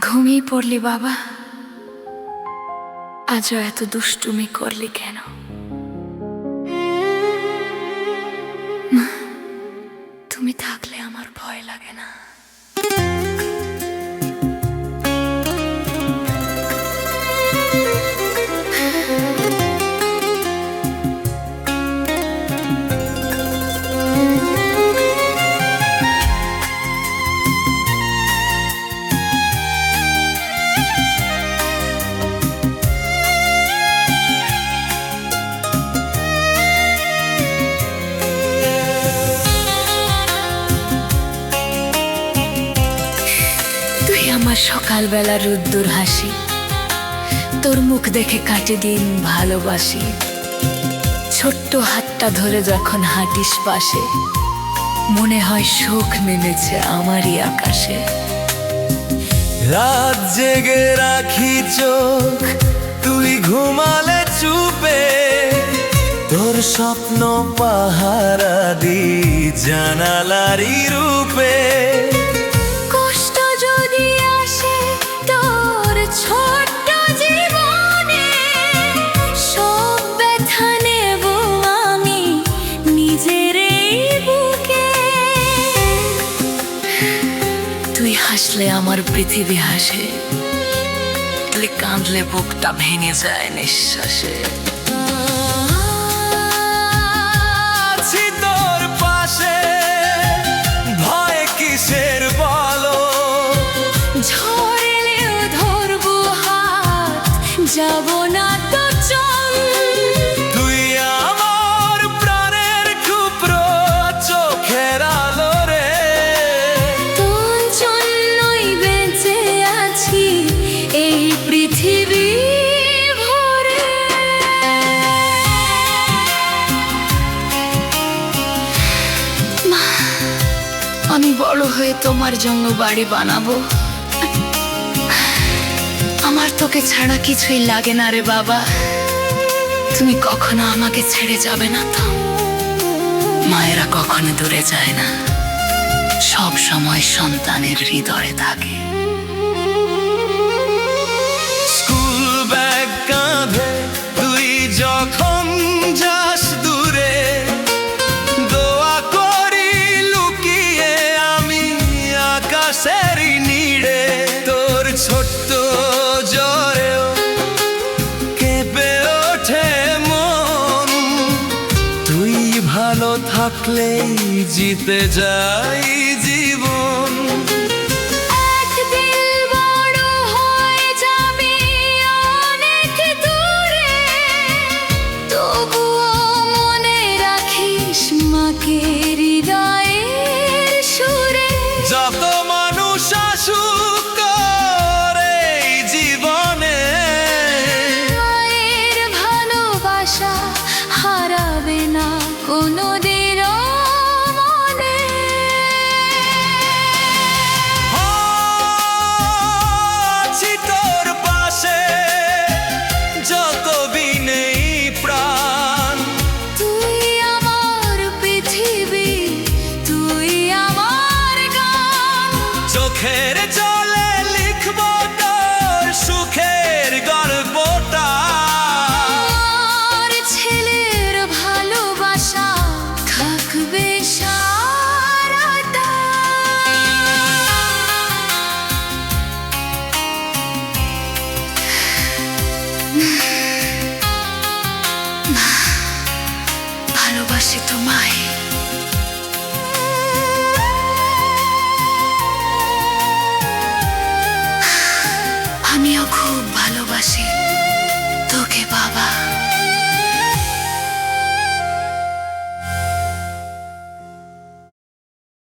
ঘুমিয়ে পড়লি বাবা? আজও এত দুষ্টুমি করলি কেন? তুমি থাকলে আমার ভয় লাগে না। আমার সকালবেলা রোদ্দুর হাসি, তোর মুখ দেখে কাটে দিন ভালোবাসি। ছোট্ট হাতটা ধরে যখন হাঁটিস পাশে, মনে হয় শোক নেমেছে আমারই আকাশে। রাত জেগে রাখি চোখ, তুই ঘুমালে চুপে, তোর স্বপ্ন পাহারা দি জানালারি রূপে। ছোট্ট জীবনে সব ব্যথা নেব আমি নিজের এই বুকে। তুই হাসলে আমার পৃথিবী হাসে, তুই কাঁদলে বুকটা ভেঙে যায় নিঃশ্বাসে। আছি তোর পাশে, ভয় কিসের বলো? যাব না তো চল, তুই আমার প্রাণের টুকরো, চোখের আলো রে। তোর জন্যই বেঁচে আছি এই পৃথিবী ভরে। মা, আমি বড় হয়ে তোমার জন্য বাড়ি বানাবো। আমার তোকে ছাড়া কিছুই লাগে না রে বাবা। তুমি কখনো আমাকে ছেড়ে যাবে না তো? মায়েরা কখনো দূরে যায় না, সব সময় সন্তানের হৃদয়ে থাকে। স্কুল ব্যাগ কাঁধে তুই যখন যাস দূরে, দোয়া করি লুকিয়ে আমি আকাশের নিড়ে। তোর ছোট্ট জরেও কেঁপে ওঠে মন, তুই ভালো থাকলেই জিতে যাই জীবন। একদিন বড় হয়ে যাবে অনেক দূরে, তবুও মনে রাখিস মাকে হৃদয়ের সুরে। যত মানুষ আসুক করে এই জীবনে, মায়ের ভালোবাসা হারাবে না কোনোদিনও মনে। আছি তোর পাশে যত বিনেই প্রাণ। তুই আমার পৃথিবী, তুই আমার গান। চোখের